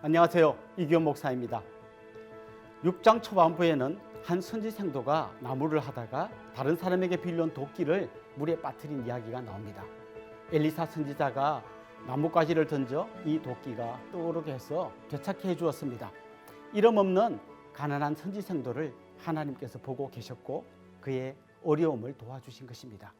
안녕하세요. 이규현 목사입니다. 6장 초반부에는 한 선지생도가 나무를 하다가 다른 사람에게 빌려온 도끼를 물에 빠뜨린 이야기가 나옵니다. 엘리사 선지자가 나뭇가지를 던져 이 도끼가 떠오르게 해서 되찾게 해주었습니다. 이름 없는 가난한 선지생도를 하나님께서 보고 계셨고 그의 어려움을 도와주신 것입니다.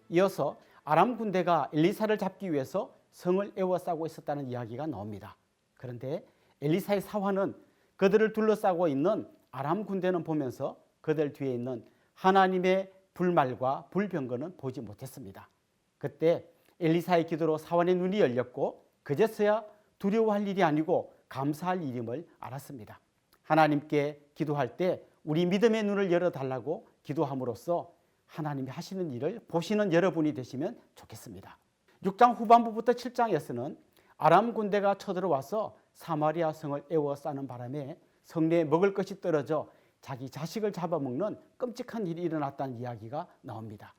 이어서 아람 군대가 엘리사를 잡기 위해서 성을 에워싸고 있었다는 이야기가 나옵니다. 그런데 엘리사의 사환은 그들을 둘러싸고 있는 아람 군대는 보면서 그들 뒤에 있는 하나님의 불말과 불병거는 보지 못했습니다. 그때 엘리사의 기도로 사환의 눈이 열렸고 그제서야 두려워할 일이 아니고 감사할 일임을 알았습니다. 하나님께 기도할 때 우리 믿음의 눈을 열어달라고 기도함으로써 하나님이 하시는 일을 보시는 여러분이 되시면 좋겠습니다. 6장 후반부부터 7장에서는 아람 군대가 쳐들어와서 사마리아 성을 에워싸는 바람에 성내에 먹을 것이 떨어져 자기 자식을 잡아먹는 끔찍한 일이 일어났다는 이야기가 나옵니다.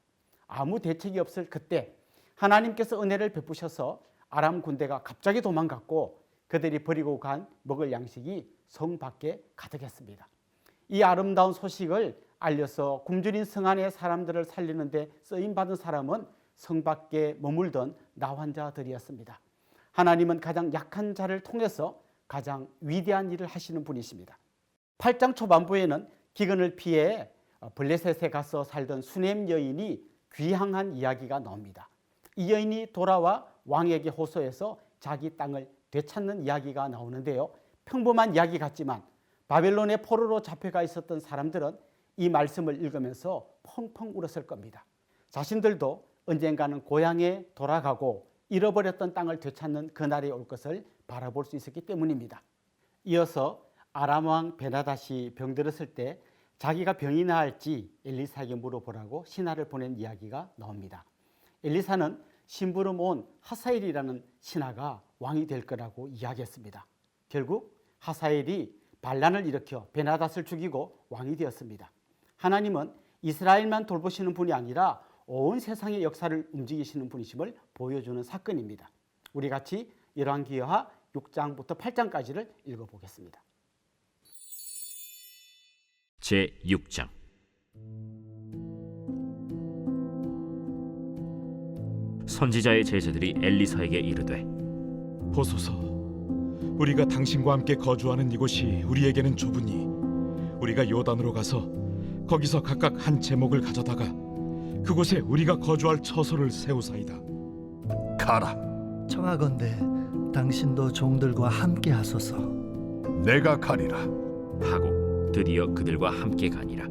아무 대책이 없을 그때 하나님께서 은혜를 베푸셔서 아람 군대가 갑자기 도망갔고 그들이 버리고 간 먹을 양식이 성 밖에 가득했습니다. 이 아름다운 소식을 알려서 굶주린 성 안의 사람들을 살리는 데 쓰임받은 사람은 성 밖에 머물던 나환자들이었습니다. 하나님은 가장 약한 자를 통해서 가장 위대한 일을 하시는 분이십니다. 8장 초반부에는 기근을 피해 블레셋에 가서 살던 수넴 여인이 귀향한 이야기가 나옵니다. 이 여인이 돌아와 왕에게 호소해서 자기 땅을 되찾는 이야기가 나오는데요. 평범한 이야기 같지만 바벨론의 포로로 잡혀가 있었던 사람들은 이 말씀을 읽으면서 펑펑 울었을 겁니다. 자신들도 언젠가는 고향에 돌아가고 잃어버렸던 땅을 되찾는 그날이 올 것을 바라볼 수 있었기 때문입니다. 이어서 아람 왕 베나닷이 병들었을 때 자기가 병이 나을지 엘리사에게 물어보라고 신하를 보낸 이야기가 나옵니다. 엘리사는 심부름 온 하사엘이라는 신하가 왕이 될 거라고 이야기했습니다. 결국 하사엘이 반란을 일으켜 베나닷을 죽이고 왕이 되었습니다. 하나님은 이스라엘만 돌보시는 분이 아니라 온 세상의 역사를 움직이시는 분이심을 보여주는 사건입니다. 우리 같이 열왕기하 6장부터 8장까지를 읽어보겠습니다. 제6장 선지자의 제자들이 엘리사에게 이르되 보소서, 우리가 당신과 함께 거주하는 이곳이 우리에게는 좁으니 우리가 요단으로 가서 거기서 각각 한 제목을 가져다가 그곳에 우리가 거주할 처소를 세우사이다. 가라. 청하건대 당신도 종들과 함께 하소서. 내가 가리라. 하고 드디어 그들과 함께 가니라.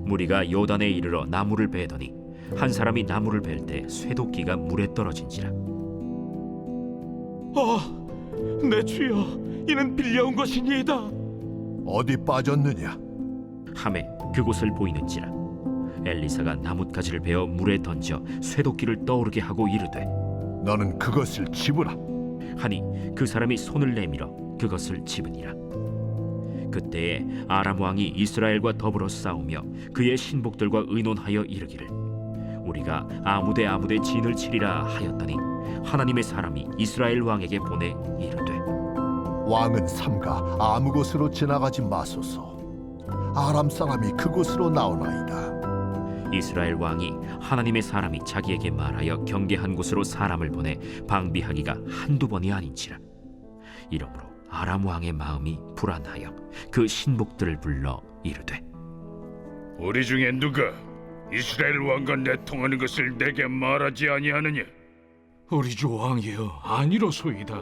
무리가 요단에 이르러 나무를 베더니 한 사람이 나무를 벨 때 쇠도끼가 물에 떨어진지라. 내 주여, 이는 빌려온 것이니이다. 어디 빠졌느냐? 함에 그곳을 보이는지라. 엘리사가 나뭇가지를 베어 물에 던져 쇠도끼를 떠오르게 하고 이르되 너는 그것을 집으라. 하니 그 사람이 손을 내밀어 그것을 집으니라. 그때에 아람 왕이 이스라엘과 더불어 싸우며 그의 신복들과 의논하여 이르기를 우리가 아무데 진을 치리라 하였더니 하나님의 사람이 이스라엘 왕에게 보내 이르되 왕은 삼가 아무 곳으로 지나가지 마소서. 아람 사람이 그곳으로 나오나이다. 이스라엘 왕이 하나님의 사람이 자기에게 말하여 경계한 곳으로 사람을 보내 방비하기가 한두 번이 아닌지라. 이러므로 아람 왕의 마음이 불안하여 그 신복들을 불러 이르되 우리 중에 누가 이스라엘 왕과 내통하는 것을 내게 말하지 아니하느냐? 우리 주 왕이여, 아니로소이다.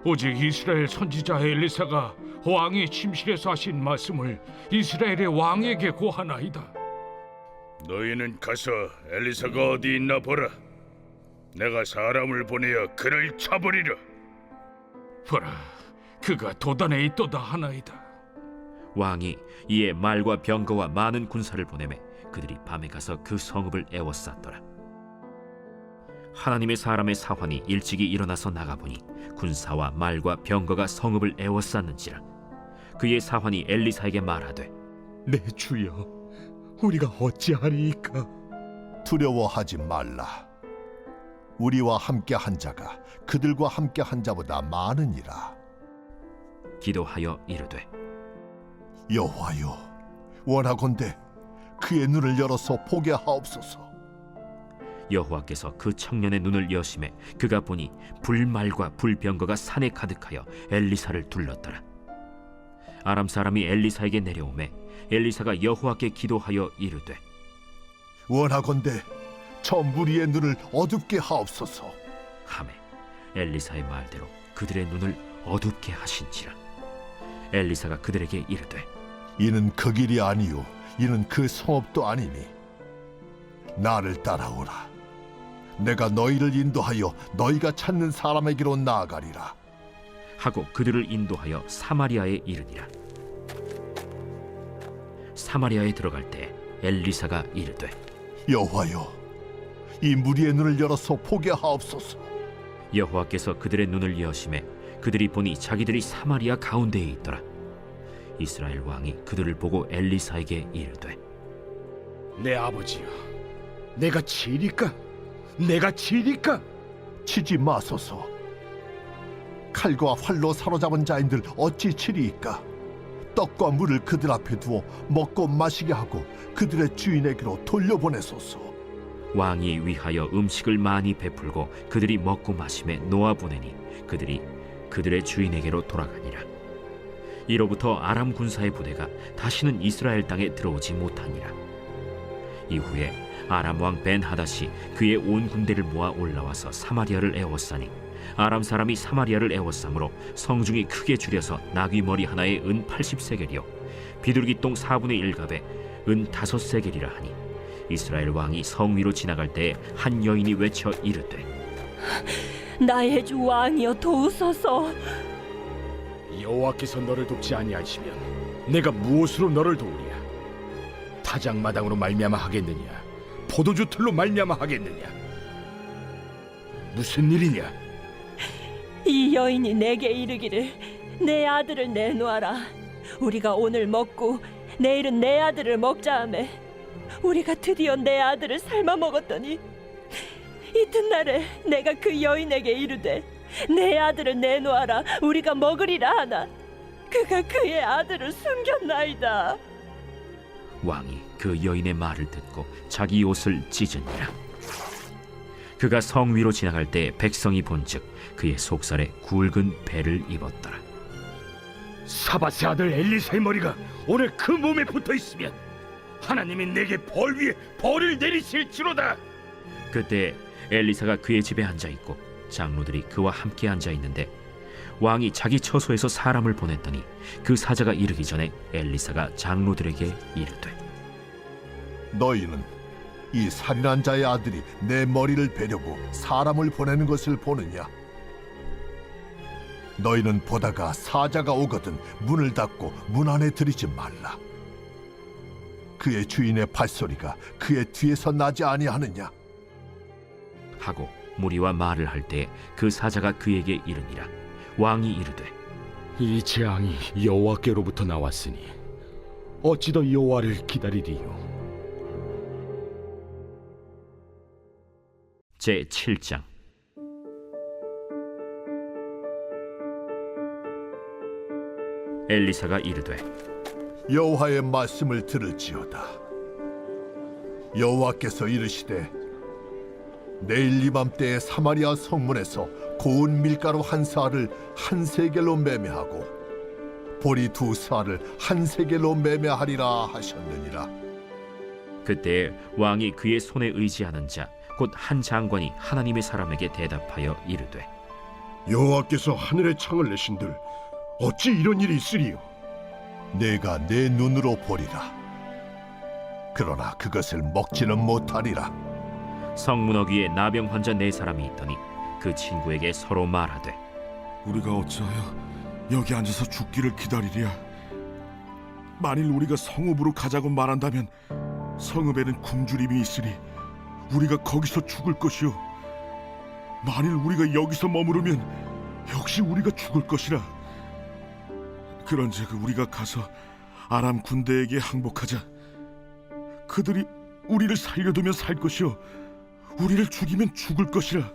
오직 이스라엘 선지자 엘리사가 왕의 침실에서 하신 말씀을 이스라엘의 왕에게 고하나이다. 너희는 가서 엘리사가 어디 있나 보라. 내가 사람을 보내어 그를 쳐버리라. 보라, 그가 도단에 있도다 하나이다. 왕이 이에 말과 병거와 많은 군사를 보내매 그들이 밤에 가서 그 성읍을 에워쌌더라. 하나님의 사람의 사환이 일찍이 일어나서 나가보니 군사와 말과 병거가 성읍을 에워쌌는지라. 그의 사환이 엘리사에게 말하되 내 주여, 우리가 어찌하리이까? 두려워하지 말라. 우리와 함께 한 자가 그들과 함께 한 자보다 많으니라. 기도하여 이르되 여호와여, 원하건대 그의 눈을 열어서 보게 하옵소서. 여호와께서 그 청년의 눈을 여심해 그가 보니 불말과 불병거가 산에 가득하여 엘리사를 둘렀더라. 아람 사람이 엘리사에게 내려오매 엘리사가 여호와께 기도하여 이르되 원하건대 저 무리의 눈을 어둡게 하옵소서. 하매 엘리사의 말대로 그들의 눈을 어둡게 하신지라. 엘리사가 그들에게 이르되 이는 그 길이 아니요 이는 그 성읍도 아니니 나를 따라오라. 내가 너희를 인도하여 너희가 찾는 사람에게로 나아가리라. 하고 그들을 인도하여 사마리아에 이르니라. 사마리아에 들어갈 때 엘리사가 이르되 여호와여, 이 무리의 눈을 열어서 보게 하옵소서. 여호와께서 그들의 눈을 여심해 그들이 보니 자기들이 사마리아 가운데에 있더라. 이스라엘 왕이 그들을 보고 엘리사에게 이르되 내 아버지여, 내가 치리까? 내가 치리까? 치지 마소서. 칼과 활로 사로잡은 자인들 어찌 치리이까? 떡과 물을 그들 앞에 두어 먹고 마시게 하고 그들의 주인에게로 돌려보내소서. 왕이 위하여 음식을 많이 베풀고 그들이 먹고 마심에 놓아 보내니 그들이 그들의 주인에게로 돌아가니라. 이로부터 아람 군사의 부대가 다시는 이스라엘 땅에 들어오지 못하니라. 이후에 아람 왕 벤하닷이 그의 온 군대를 모아 올라와서 사마리아를 에워싸니 아람 사람이 사마리아를 에워싸므로 성중이 크게 줄여서 나귀 머리 하나에 은 80세겔이요 비둘기똥 4분의 1갑에 은 5세겔이라 하니 이스라엘 왕이 성 위로 지나갈 때에 한 여인이 외쳐 이르되 나의 주 왕이여 도우소서. 여호와께서 너를 돕지 아니하시면 내가 무엇으로 너를 도우랴? 타작마당으로 말미암아 하겠느냐? 포도주 틀로 말미암아 하겠느냐? 무슨 일이냐? 이 여인이 내게 이르기를 내 아들을 내놓아라. 우리가 오늘 먹고 내일은 내 아들을 먹자 하매 우리가 드디어 내 아들을 삶아 먹었더니 이튿날에 내가 그 여인에게 이르되 내 아들을 내놓아라. 우리가 먹으리라 하나 그가 그의 아들을 숨겼나이다. 왕이 그 여인의 말을 듣고 자기 옷을 찢으니라. 그가 성 위로 지나갈 때 백성이 본즉 그의 속살에 굵은 배를 입었더라. 사밧의 아들 엘리사의 머리가 오늘 그 몸에 붙어 있으면 하나님이 내게 벌 위에 벌을 내리실지로다. 그때 엘리사가 그의 집에 앉아 있고 장로들이 그와 함께 앉아 있는데 왕이 자기 처소에서 사람을 보냈더니 그 사자가 이르기 전에 엘리사가 장로들에게 이르되 너희는 이 살인한 자의 아들이 내 머리를 베려고 사람을 보내는 것을 보느냐? 너희는 보다가 사자가 오거든 문을 닫고 문 안에 들이지 말라. 그의 주인의 발소리가 그의 뒤에서 나지 아니하느냐? 하고 무리와 말을 할 때 그 사자가 그에게 이르니라. 왕이 이르되 이 재앙이 여호와께로부터 나왔으니 어찌 더 여호와를 기다리리요? 제 7장. 엘리사가 이르되 여호와의 말씀을 들을지어다. 여호와께서 이르시되 내일 이맘때에 사마리아 성문에서 고운 밀가루 한 사알을 한 세겔로 매매하고 보리 두 사알을 한 세겔로 매매하리라 하셨느니라. 그때 왕이 그의 손에 의지하는 자 곧 한 장관이 하나님의 사람에게 대답하여 이르되 여호와께서 하늘의 창을 내신들 어찌 이런 일이 있으리요? 내가 내 눈으로 보리라. 그러나 그것을 먹지는 못하리라. 성문어 위에 나병 환자 4사람이 있더니 그 친구에게 서로 말하되 우리가 어찌하여 여기 앉아서 죽기를 기다리랴? 만일 우리가 성읍으로 가자고 말한다면 성읍에는 굶주림이 있으니 우리가 거기서 죽을 것이요 만일 우리가 여기서 머무르면 역시 우리가 죽을 것이라. 그런즉 우리가 가서 아람 군대에게 항복하자. 그들이 우리를 살려두면 살 것이요 우리를 죽이면 죽을 것이라.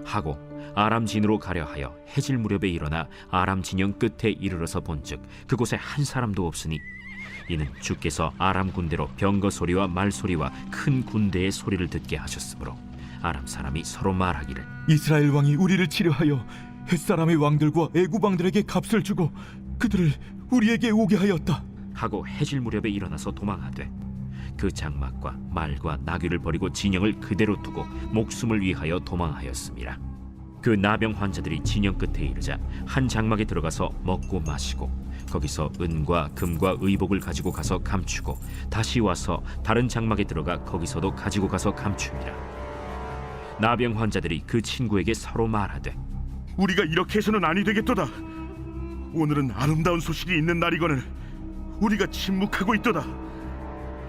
하고 아람 진으로 가려 하여 해질 무렵에 일어나 아람 진영 끝에 이르러서 본즉 그곳에 한 사람도 없으니 이는 주께서 아람 군대로 병거 소리와 말 소리와 큰 군대의 소리를 듣게 하셨으므로 아람 사람이 서로 말하기를 이스라엘 왕이 우리를 치료하여 햇사람의 왕들과 애굽 왕들에게 값을 주고 그들을 우리에게 오게 하였다. 하고 해질 무렵에 일어나서 도망하되 그 장막과 말과 나귀를 버리고 진영을 그대로 두고 목숨을 위하여 도망하였습니다. 그 나병 환자들이 진영 끝에 이르자 한 장막에 들어가서 먹고 마시고 거기서 은과 금과 의복을 가지고 가서 감추고 다시 와서 다른 장막에 들어가 거기서도 가지고 가서 감춥니다. 나병 환자들이 그 친구에게 서로 말하되 우리가 이렇게 해서는 아니 되겠도다. 오늘은 아름다운 소식이 있는 날이거늘 우리가 침묵하고 있도다.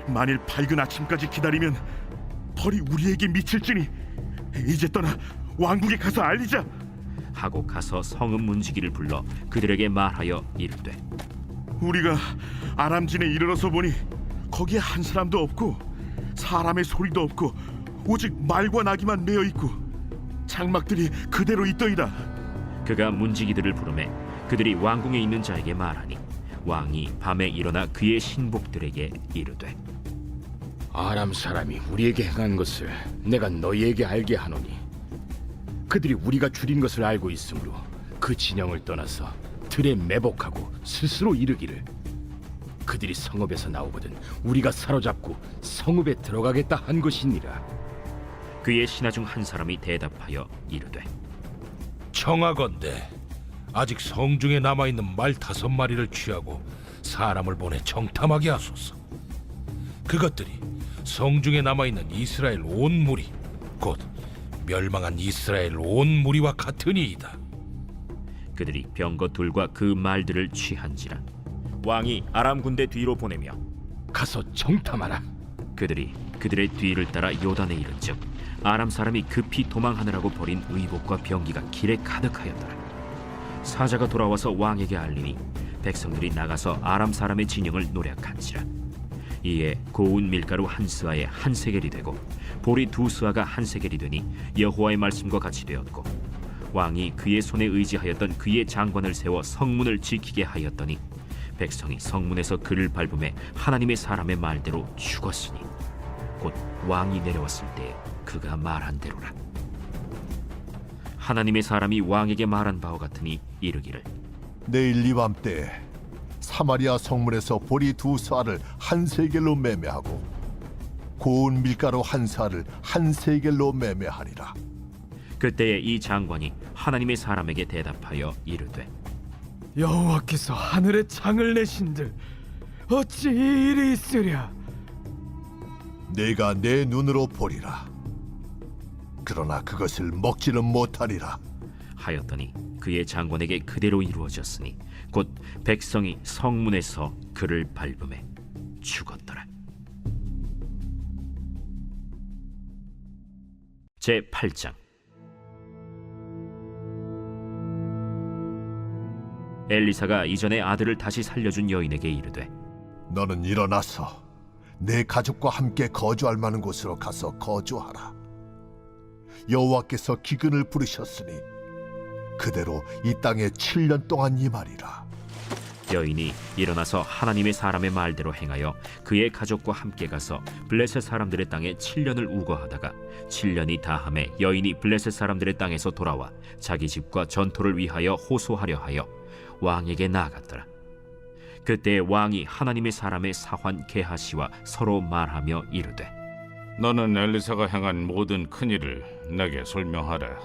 만일 밝은 아침까지 기다리면 벌이 우리에게 미칠지니 이제 떠나 왕국에 가서 알리자. 하고 가서 성읍 문지기를 불러 그들에게 말하여 이르되 우리가 아람진에 이르러서 보니 거기에 한 사람도 없고 사람의 소리도 없고 오직 말과 나귀만 메어 있고 장막들이 그대로 있더이다. 그가 문지기들을 부르매 그들이 왕궁에 있는 자에게 말하니 왕이 밤에 일어나 그의 신복들에게 이르되 아람 사람이 우리에게 행한 것을 내가 너희에게 알게 하노니 그들이 우리가 줄인 것을 알고 있으므로 그 진영을 떠나서 들에 매복하고 스스로 이르기를 그들이 성읍에서 나오거든 우리가 사로잡고 성읍에 들어가겠다 한 것이니라. 그의 신하 중 한 사람이 대답하여 이르되 청하건대 아직 성중에 남아있는 말 5마리를 취하고 사람을 보내 정탐하게 하소서. 그것들이 성중에 남아있는 이스라엘 온 무리 곧 멸망한 이스라엘 온 무리와 같으니이다. 그들이 병거 둘과 그 말들을 취한지라 왕이 아람 군대 뒤로 보내며 가서 정탐하라. 그들이 그들의 뒤를 따라 요단에 이른즉 아람 사람이 급히 도망하느라고 버린 의복과 병기가 길에 가득하였더라. 사자가 돌아와서 왕에게 알리니 백성들이 나가서 아람 사람의 진영을 노략한지라. 이에 고운 밀가루 한 스아에 한 세겔이 되고 보리 2스아가 한 세겔이 되니 여호와의 말씀과 같이 되었고 왕이 그의 손에 의지하였던 그의 장관을 세워 성문을 지키게 하였더니 백성이 성문에서 그를 밟음에 하나님의 사람의 말대로 죽었으니 곧 왕이 내려왔을 때 그가 말한 대로라. 하나님의 사람이 왕에게 말한 바와 같으니 이르기를 내일 이 밤때 사마리아 성문에서 보리 2스아를 한 세겔로 매매하고 고운 밀가루 한 스아를 한 세겔로 매매하리라. 그때에 이 장관이 하나님의 사람에게 대답하여 이르되 여호와께서 하늘에 창을 내신들 어찌 이 일이 있으랴. 내가 내 눈으로 보리라. 그러나 그것을 먹지는 못하리라. 하였더니 그의 장관에게 그대로 이루어졌으니 곧 백성이 성문에서 그를 밟음에 죽었더라. 제8장 엘리사가 이전에 아들을 다시 살려준 여인에게 이르되 너는 일어나서 내 가족과 함께 거주할 만한 곳으로 가서 거주하라. 여호와께서 기근을 부르셨으니 그대로 이 땅에 7년 동안 임하리라. 여인이 일어나서 하나님의 사람의 말대로 행하여 그의 가족과 함께 가서 블레셋 사람들의 땅에 7년을 우거하다가 7년이 다함에 여인이 블레셋 사람들의 땅에서 돌아와 자기 집과 전토를 위하여 호소하려 하여 왕에게 나아갔더라. 그때 왕이 하나님의 사람의 사환 게하시와 서로 말하며 이르되 너는 엘리사가 행한 모든 큰일을 내게 설명하라.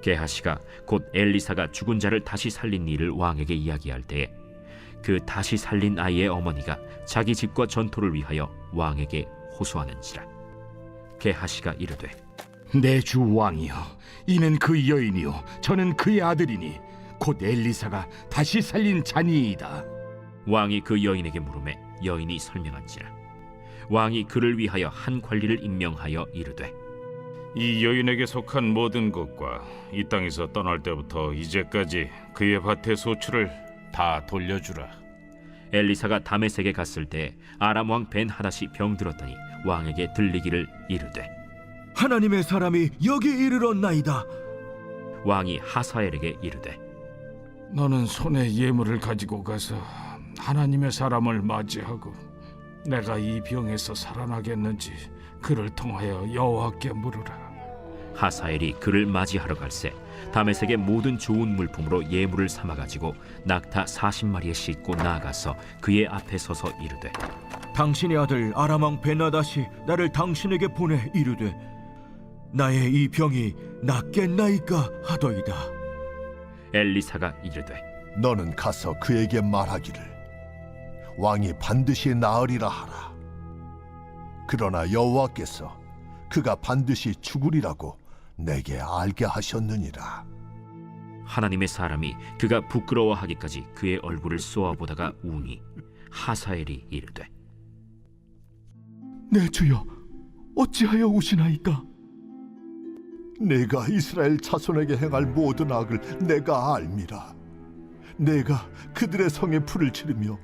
게하시가 곧 엘리사가 죽은 자를 다시 살린 일을 왕에게 이야기할 때에 그 다시 살린 아이의 어머니가 자기 집과 전토를 위하여 왕에게 호소하는지라. 게하시가 이르되 내 주 왕이여, 이는 그 여인이요 저는 그의 아들이니 곧 엘리사가 다시 살린 자니이다. 왕이 그 여인에게 물으매 여인이 설명한지라. 왕이 그를 위하여 한 관리를 임명하여 이르되 이 여인에게 속한 모든 것과 이 땅에서 떠날 때부터 이제까지 그의 밭의 소출을 다 돌려주라. 엘리사가 다메섹에 갔을 때 아람 왕 벤하닷이 병들었더니 왕에게 들리기를 이르되 하나님의 사람이 여기 이르렀나이다. 왕이 하사엘에게 이르되 너는 손에 예물을 가지고 가서 하나님의 사람을 맞이하고 내가 이 병에서 살아나겠는지 그를 통하여 여호와께 물으라. 하사엘이 그를 맞이하러 갈새 다메섹의 모든 좋은 물품으로 예물을 삼아 가지고 낙타 40마리에 싣고 나아가서 그의 앞에 서서 이르되 당신의 아들 아람 왕 베나닷이 나를 당신에게 보내 이르되 나의 이 병이 낫겠나이까 하더이다. 엘리사가 이르되 너는 가서 그에게 말하기를 왕이 반드시 나으리라 하라. 그러나 여호와께서 그가 반드시 죽으리라고 내게 알게 하셨느니라. 하나님의 사람이 그가 부끄러워하기까지 그의 얼굴을 쏘아보다가 우니 하사엘이 이르되 내 주여, 어찌하여 우시나이까? 내가 이스라엘 자손에게 행할 모든 악을 내가 알미라. 내가 그들의 성에 불을 지르며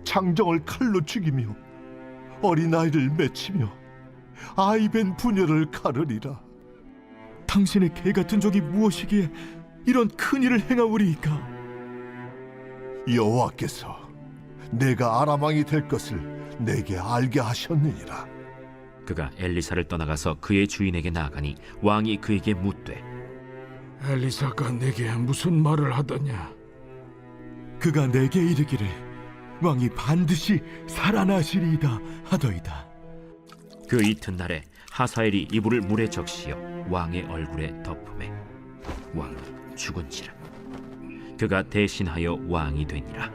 장정을 칼로 죽이며 어린아이를 맺히며 아이벤 부녀를 가르리라. 당신의 개 같은 적이 무엇이기에 이런 큰 일을 행하오리이까? 여호와께서 내가 아람 왕이 될 것을 내게 알게 하셨느니라. 그가 엘리사를 떠나가서 그의 주인에게 나아가니 왕이 그에게 묻되 엘리사가 내게 무슨 말을 하더냐? 그가 내게 이르기를 왕이 반드시 살아나시리이다 하더이다. 그 이튿날에 하사엘이 이불을 물에 적시어 왕의 얼굴에 덮음에 왕이 죽은지라. 그가 대신하여 왕이 되니라.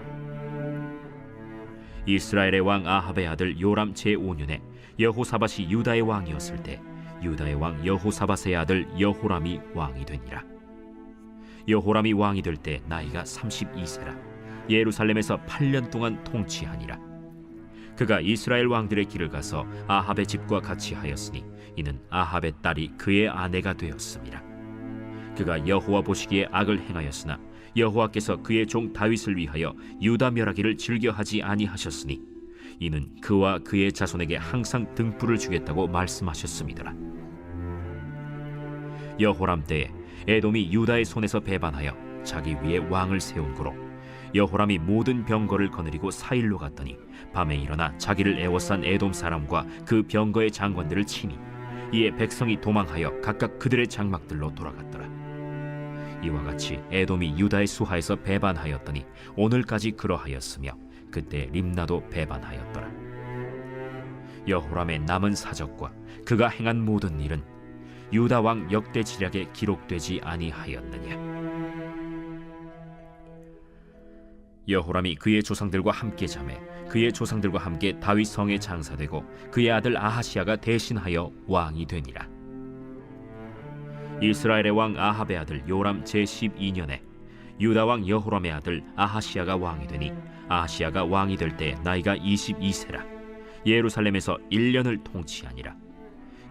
이스라엘의 왕 아합의 아들 요람 제5년에 여호사밧이 유다의 왕이었을 때 유다의 왕 여호사밧의 아들 여호람이 왕이 되니라. 여호람이 왕이 될 때 나이가 32세라. 예루살렘에서 8년 동안 통치하니라. 그가 이스라엘 왕들의 길을 가서 아합의 집과 같이 하였으니 이는 아합의 딸이 그의 아내가 되었음이라. 그가 여호와 보시기에 악을 행하였으나 여호와께서 그의 종 다윗을 위하여 유다 멸하기를 즐겨하지 아니하셨으니 이는 그와 그의 자손에게 항상 등불을 주겠다고 말씀하셨음이더라. 여호람 때에 에돔이 유다의 손에서 배반하여 자기 위에 왕을 세운 고로 여호람이 모든 병거를 거느리고 사일로 갔더니 밤에 일어나 자기를 애워싼 에돔 사람과 그 병거의 장관들을 치니 이에 백성이 도망하여 각각 그들의 장막들로 돌아갔더라. 이와 같이 에돔이 유다의 수하에서 배반하였더니 오늘까지 그러하였으며 그때 림나도 배반하였더라. 여호람의 남은 사적과 그가 행한 모든 일은 유다 왕 역대지략에 기록되지 아니하였느냐. 여호람이 그의 조상들과 함께 잠에 그의 조상들과 함께 다윗 성에 장사되고 그의 아들 아하시야가 대신하여 왕이 되니라. 이스라엘의 왕 아합의 아들 요람 제12년에 유다 왕 여호람의 아들 아하시야가 왕이 되니 아하시야가 왕이 될 때 나이가 22세라. 예루살렘에서 1년을 통치하니라.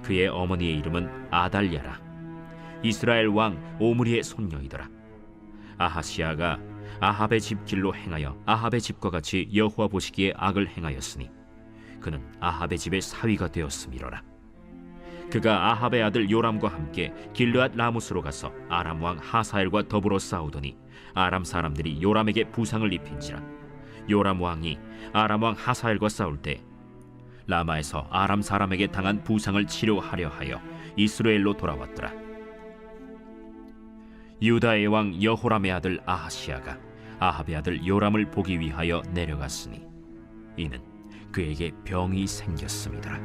그의 어머니의 이름은 아달랴라. 이스라엘 왕 오므리의 손녀이더라. 아하시야가 아합의 집 길로 행하여 아합의 집과 같이 여호와 보시기에 악을 행하였으니 그는 아합의 집의 사위가 되었음이로라. 그가 아합의 아들 요람과 함께 길르앗 라무스로 가서 아람 왕 하사엘과 더불어 싸우더니 아람 사람들이 요람에게 부상을 입힌지라. 요람 왕이 아람 왕 하사엘과 싸울 때 라마에서 아람 사람에게 당한 부상을 치료하려 하여 이스라엘로 돌아왔더라. 유다의 왕 여호람의 아들 아하시야가 아합의 아들 요람을 보기 위하여 내려갔으니 이는 그에게 병이 생겼음이더라.